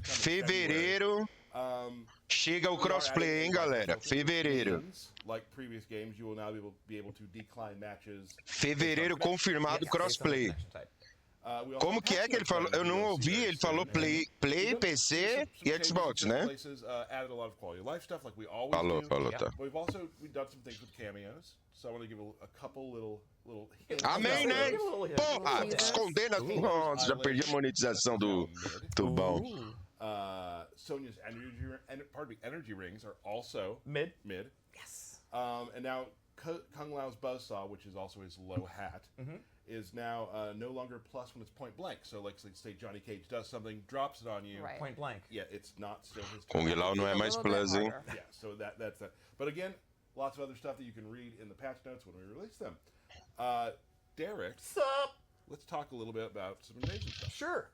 Fevereiro chega o crossplay, hein, galera? Fevereiro. Fevereiro confirmado crossplay. Como que é que ele falou? Eu não ouvi, ele falou Play, PC e Xbox, né? Falou, tá. Amém, né? Porra, escondendo as... Nossa, já perdi a monetização do tubão. Sonya's energy rings are also mid. Yes. And now Kung Lao's buzzsaw, which is also his low hat, is now no longer plus when it's point blank. So, like, say Johnny Cage does something, drops it on you. Right. Point blank. Yeah, it's not still his. Kung Lao não é mais plus, hein? Yeah, so that's that. But again, lots of other stuff that you can read in the patch notes when we release them. Derek, sup? Let's talk a little bit about some invasion stuff. Sure.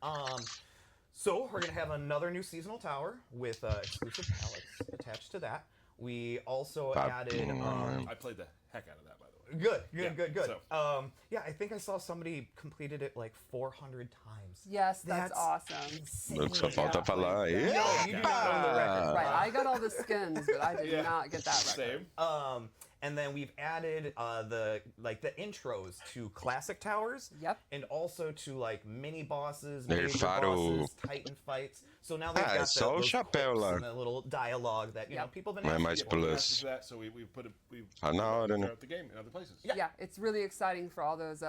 So we're gonna have another new seasonal tower with exclusive palettes attached to that. We also added. I played the heck out of that, by the way. Good. So. Yeah, I think I saw somebody completed it like 400 times. Yes, that's awesome. Só falta falar. You do not know the record. Right, I got all the skins, but I did not get that record. Same. And then we've added the intros to classic towers. Yep. And also to like mini bosses, major bosses, Titan fights. So now they've got só o chapéu lá. and the little dialogue that you know people have been. Não é mais plus. So we've put Na hora, né? throughout the game in other places. Yeah, it's really exciting for all those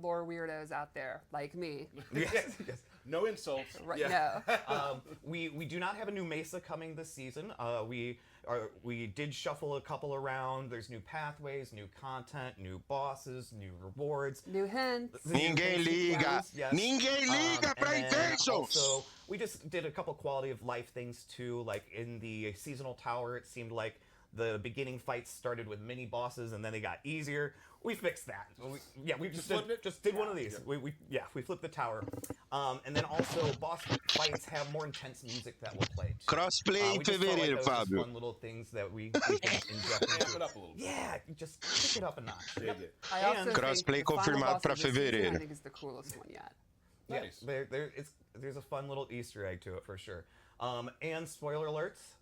lore weirdos out there like me. Yes. No insults. Right, yeah. no. We do not have a new Mesa coming this season. We did shuffle a couple around. There's new pathways, new content, new bosses, new rewards. New hints. Ninguém liga. Yes. Ninguém liga pra invasions. So we just did a couple quality of life things too. Like in the seasonal tower, it seemed like the beginning fights started with mini bosses and then they got easier. We fixed that. We just did one of these. Yeah. We flipped the tower. And then also boss fights have more intense music that will play. Crossplay em fevereiro, Fábio. Fun little things that we can inject into it up a little bit. Yeah, just pick it up a notch. Dig it. I also Crossplay think the final confirmado boss pra of this season, fevereiro. I think is the coolest one yet. Nice. There's a fun little Easter egg to it for sure. And spoiler alerts,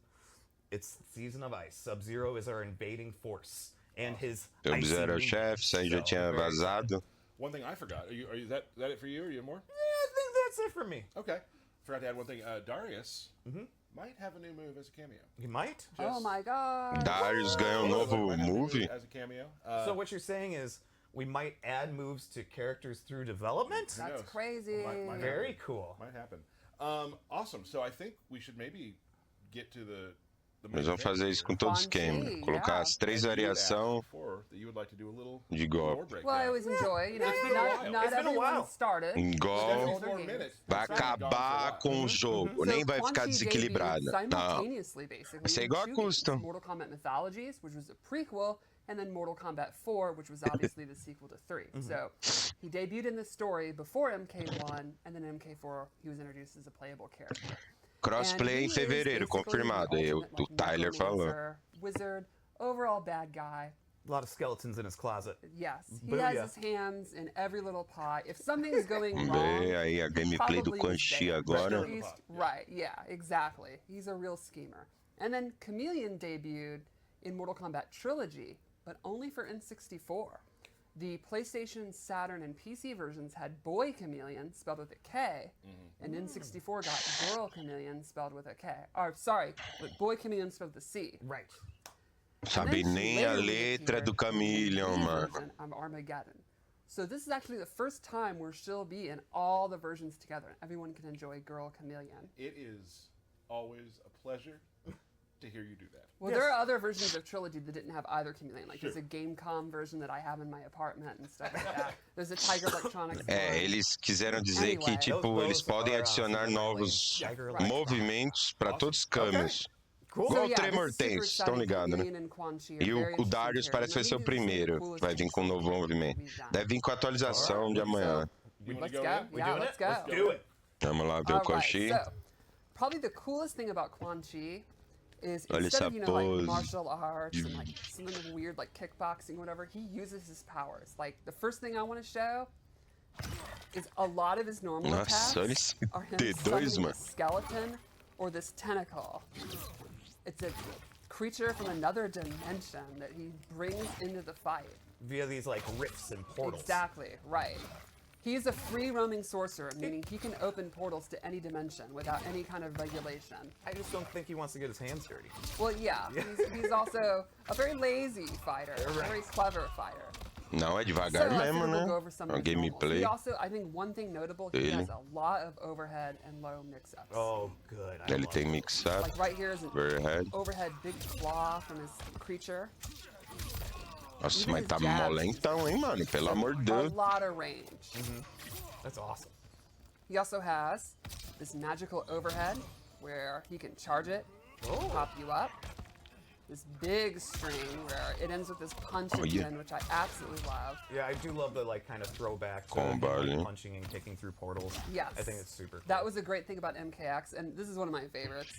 it's Season of Ice. Sub-Zero is our invading force. And his Sub-Zero chefe, Seja tinha vazado. One thing I forgot. Is that it for you? Or you have more? Yeah, I think that's it for me. Okay. Forgot to add one thing. Darius might have a new move as a cameo. He might? Oh my god. Darius ganhou novo movie. As a cameo. So what you're saying is we might add moves to characters through development? That's crazy. Might Very happen. cool. Might happen. Awesome. So I think we should maybe get to the Nós vamos fazer isso com todos os games. Colocar as 3 variações de golpe. Well, I always enjoy, not everyone started. Golpe vai acabar com o jogo, nem vai ficar desequilibrado. Não. Vai ser igual a Custom. Mortal Kombat Mythologies, which was a prequel, and then Mortal Kombat 4, which was obviously the sequel to 3. So he debuted in the story before MK1, and then in MK4 he was introduced as a playable character. Crossplay em fevereiro, confirmado. O Tyler falou. Wizard, overall bad guy. A lot of skeletons in his closet. Yes, he has his hands in every little pot. If something's going wrong, aí a gameplay do Quan Chi agora. Right, yeah, exactly. He's a real schemer. And then Khameleon debuted in Mortal Kombat Trilogy, but only for N64. The PlayStation, Saturn, and PC versions had Boy Khameleon, spelled with a K, and N64 got Girl Khameleon, spelled with a K. Or, sorry, but Boy Khameleon spelled with a C. Right. Sabe nem a letra do Khameleon, mano. I'm Armageddon. So this is actually the first time where she'll be in all the versions together, and everyone can enjoy Girl Khameleon. It is always a pleasure to hear you do that. Well, there are other versions of Trilogy that didn't have either Khameleon. Like there's a Gamecom version that I have in my apartment and stuff like that. There's a Tiger Electronics one. Eles quiseram dizer que, tipo, eles podem adicionar novos movimentos para todos os caminhos. Igual o Tremor tem, estão ligados, né? E o Darius parece que vai ser o primeiro. Vai vir com um novo movimento. Deve vir com a atualização de amanhã. Let's go. Yeah, let's go. Let's do it. Vamos lá ver o Quan Chi. So, probably the coolest thing about Quan Chi is instead of, like martial arts and like something weird like kickboxing or whatever, he uses his powers. Like the first thing I want to show is a lot of his normal Nossa, olha attacks esse are him T2, summoning mano. a skeleton or this tentacle. It's a creature from another dimension that he brings into the fight. Via these like rifts and portals. Exactly, right. He's a free roaming sorcerer, meaning he can open portals to any dimension without any kind of regulation. I just don't think he wants to get his hands dirty. Well, yeah, he's also a very lazy fighter, a very clever fighter. Não, é So devagar I mesmo, think we'll né? go over some É of um his normals. gameplay. He also, I think one thing notable, he Dele. has a lot of overhead and low mix-ups. Oh, good. I Ele love tem it. mix-up, Like right here is an overhead. overhead big claw from his creature. Nossa, Even mas his tá jabs. molentão, hein, mano? Pelo amor de A Deus. lot of range. That's awesome. He also has this magical overhead where he can charge it, Oh. pop you up. This big string where it ends with this punch Oh, at the yeah. end, which I absolutely love. Yeah, I do love the like kind of throwback to Combat, him, yeah. punching and kicking through portals. Yes. I think it's super cool. That was a great thing about MKX, and this is one of my favorites.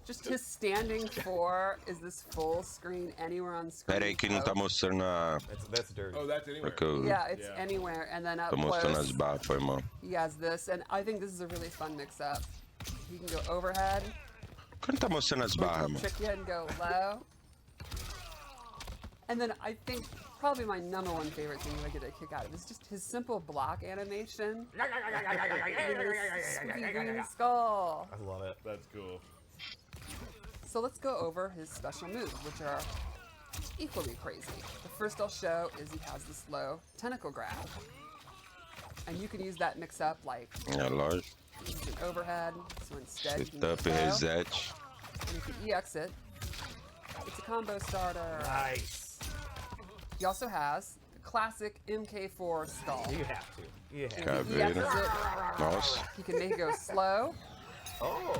Just his standing for is this full screen anywhere on screen. Pera aí que não tá Oh, mostrando a... That's dirty. Oh, that's anywhere. Porque eu yeah, it's Yeah. anywhere, and then up tô mostrando as close, barras, foi mal. he has this, and I think this is a really fun mix-up. He can go overhead, Quando tá mostrando as or he barras, can mano? trick you and go low. And then I think probably my number one favorite thing that I get a kick out of is just his simple block animation. Spooky green skull. I love it. That's cool. So let's go over his special moves, which are equally crazy. The first I'll show is he has this low tentacle grab. And you can use that mix up like É lógico. use an overhead. So instead you can Setup go e low, reset. and if you EX it, it's a combo starter. Nice. He also has the classic MK4 skull. You have to. You have to. If he EXs Caveira. it, Nossa, he can make it go slow. Oh.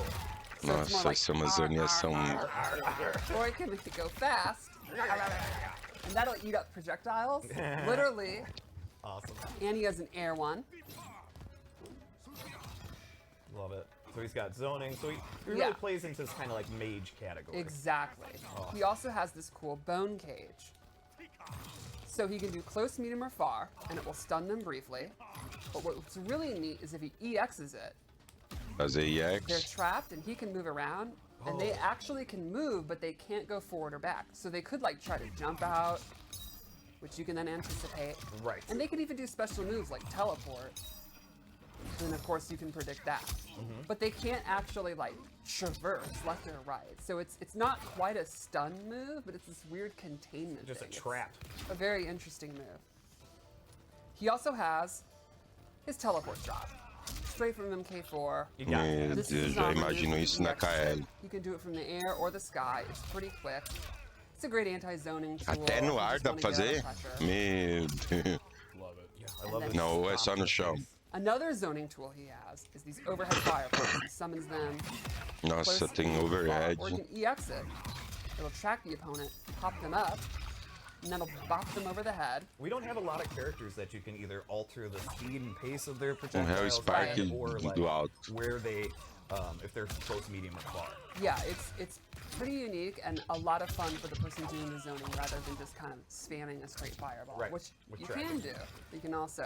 So it's more nossa, like essa Amazônia são... or it can make it go fast. And that'll eat up projectiles, literally. Awesome. And he has an air one. Love it. So he's got zoning. So he really Yeah. plays into this kind of like mage category. Exactly. He also has this cool bone cage. So he can do close, medium, or far, and it will stun them briefly. But what's really neat is if he EXs it, Fazer they're EX. trapped and he can move around, and they actually can move, but they can't go forward or back. So they could like try to jump out, which you can then anticipate. Right. And they can even do special moves like teleport. Then of course you can predict that. But they can't actually like traverse left or right. So it's not quite a stun move, but it's this weird containment Just a thing. It's trap. a very interesting move. He also has his teleport shot. Straight from MK4. You got it. Meu This Deus, is já not imagino really isso na EX it. KL. You can do it from the air or the sky. It's pretty quick. It's a great anti-zoning tool. Até no if you ar just dá pra wanna get fazer? out of pressure. Meu Deus. Love it. Yeah, I love then- it. Não, é só no chão. Another zoning tool he has is these overhead fireballs. He summons them Nossa, close, tem medium, or far, overhead. or you can EX it. It'll track the opponent, pop them up, and then it'll bop them over the head. We don't have a lot of characters that you can either alter the speed and pace of their projectiles Harry Spark and, or like do alto. where they, if they're close, medium, or far. Yeah, it's pretty unique and a lot of fun for the person doing the zoning rather than just kind of spamming a straight fireball, Right, which with you tracking. can do. You can also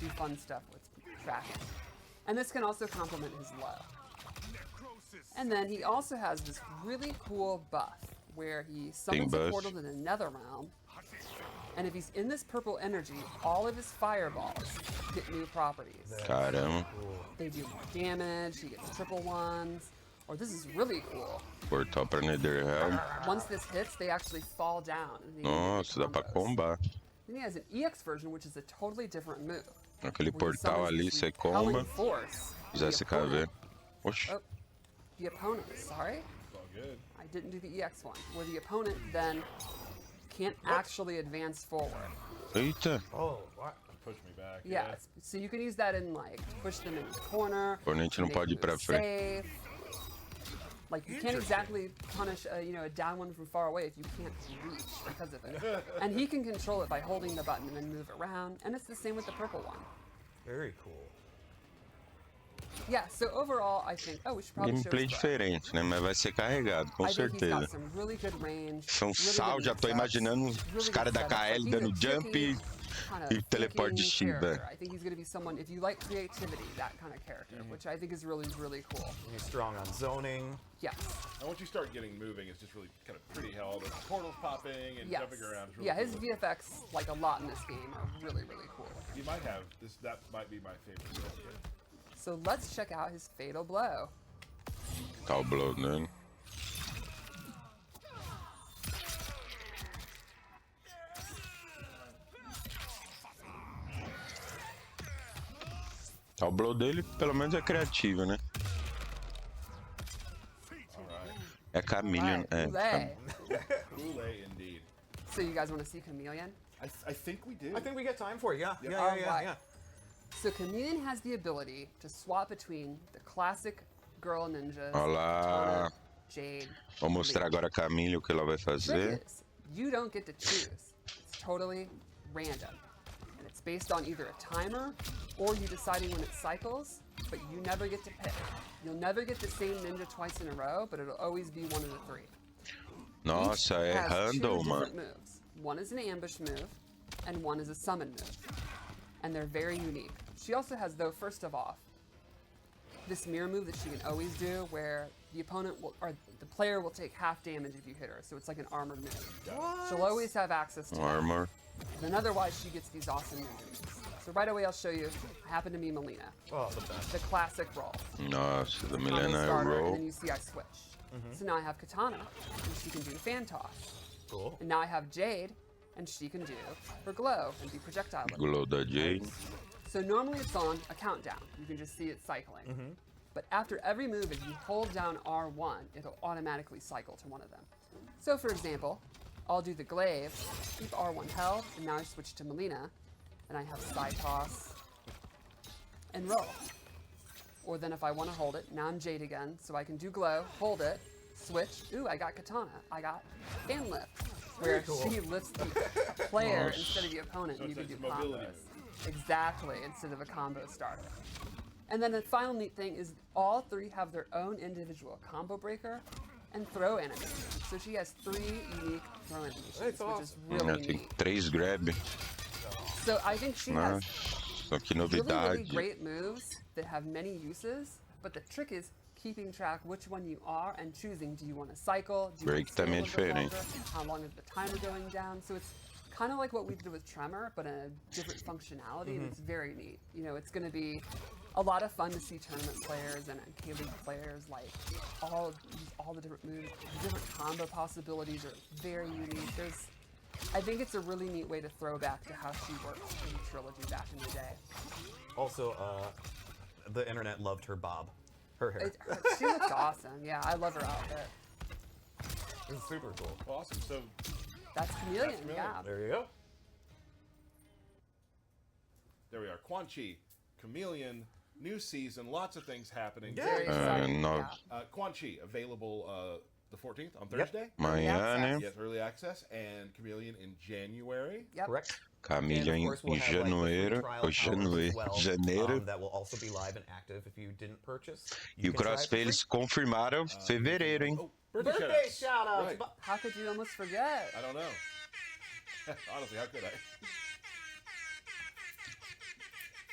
do fun stuff with tracking. And this can also complement his low. And then he also has this really cool buff where he summons a buff. portal to the nether realm. And if he's in this purple energy, all of his fireballs get new properties. Caramba, They do more damage, he gets triple ones. Or this is really cool. portal pra Netherrealm. Once this hits, they actually fall down. And they Nossa, dá pra combos. combar. Then he has an EX version, which is a totally different move. Aquele where he portal summons ali, this você repelling comba. force. Já The se KV. opponent- Oxi, Oh, the opponent, sorry, It's all good. I didn't do the EX one. Where the opponent then can't actually advance forward. eita. Oh, what? Push me back. Yeah, so you can use that in like push them in the corner. Oponente não make pode ir pra moves frente. safe. Like you can't exactly punish a down one from far away if you can't reach because of it. And he can control it by holding the button and then move around. And it's the same with the purple one. Very cool. Yeah, so overall I think we should probably show Gameplay his play. diferente, né? Mas vai ser carregado, com I think he's certeza. got some really good range. São really sal, good já tô mix-ups, imaginando os really caras good da setups. KL Like, dando he's a jump tricky, kind of E teleporte de thinking Shiva. character. I think he's going to be someone, if you like creativity, that kind of character, which I think is really, really cool. He's strong on zoning. Yes. And once you start getting moving, it's just really kind of pretty how all the portals popping and Yes. jumping around. It's really Yeah, his cool. VFX, like a lot in this game, are really, really cool. You might have this. That might be my favorite skill. So let's check out his Fatal Blow. Tá o blow dele. Tá, o blow dele, pelo menos, é criativo, né? É Khameleon. Right, Boulay. Boulay indeed. So you guys want to see Khameleon? I think we do. I think we get time for it. Yeah. Yeah. All Yeah. right. Yeah. So Khameleon has the ability to swap between the classic girl ninjas, Olá. Katana, Jade. Vou mostrar agora a Khameleon o que ela vai Trick fazer. is, you don't get to choose. It's totally random. And it's based on either a timer or you deciding when it cycles, but you never get to pick. You'll never get the same ninja twice in a row, but it'll always be one of the three. Nossa, Each é has random, two mano. different moves. One is an ambush move, and one is a summon move. And they're very unique. She also has, though, first of all, this mirror move that she can always do, where the opponent will, or the player will take half damage if you hit her. So it's like an armored move. She'll always have access to that. Armor. Then otherwise, she gets these awesome ninja moves. So right away, I'll show you. I happen to be Melina, Oh, the best. the classic roll. Nossa, da Combo Milena starter, and Roll. then you see I switch. So now I have Katana, and she can do fan toss. Cool. And now I have Jade, and she can do her glow and do projectile. lifting. Glow da Jade. So normally it's on a countdown. You can just see it cycling. But after every move, if you hold down R1, it'll automatically cycle to one of them. So for example, I'll do the glaive, keep R1 held, and now I switch to Melina, and I have side toss and roll. Or then if I want to hold it, now I'm Jade again, so I can do glow, hold it, switch. Ooh, I got Katana. I got fan lift, where she lifts the player instead of the opponent, and you can it's do a mobility combos. Exactly, instead of a combo starter. And then the final neat thing is all three have their own individual combo breaker and throw animation. So she has 3 unique throw animations, That's which is awesome. really Tem neat. 3 grab. So I think she has Só que really, really novidade. great moves that have many uses, but the trick is keeping track which one you are and choosing, do you want to cycle, do you Break want to stay a também é little bit diferente. longer? How long is the timer going down? So it's kind of like what we did with Tremor, but in a different functionality, and it's very neat. You know, it's going to be a lot of fun to see tournament players and K-League players, like all the different moves, the different combo possibilities are very unique. I think it's a really neat way to throw back to how she worked in Trilogy back in the day. Also, the internet loved her bob. Her hair. She looks awesome. Yeah, I love her outfit. It's super cool. Awesome. So That's Khameleon, Khameleon. yeah. There you go. there we are. Quan Chi, Khameleon, new season, lots of things happening. Very exciting. no. Yeah. Quan Chi available the 14th on Thursday. Amanhã, né? Yes, early access, and Khameleon in January. Yep. Correct. Khameleon And of course, we'll em have, like, the free janeiro. trial Ou hours as well, janeiro. that will also be live and active if you didn't purchase. E o can try it for Crossplay free. eles confirmaram fevereiro, hein? Oh, birthday, Birthday shoutouts. shout-outs! Right. How could you almost forget? I don't know. Honestly, how could I?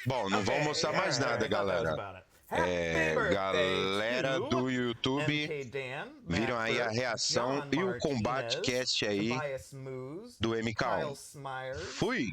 Bom, não vamos mostrar mais nada, galera. Galera do YouTube, viram aí a reação e o combate cast aí do MK1. Fui!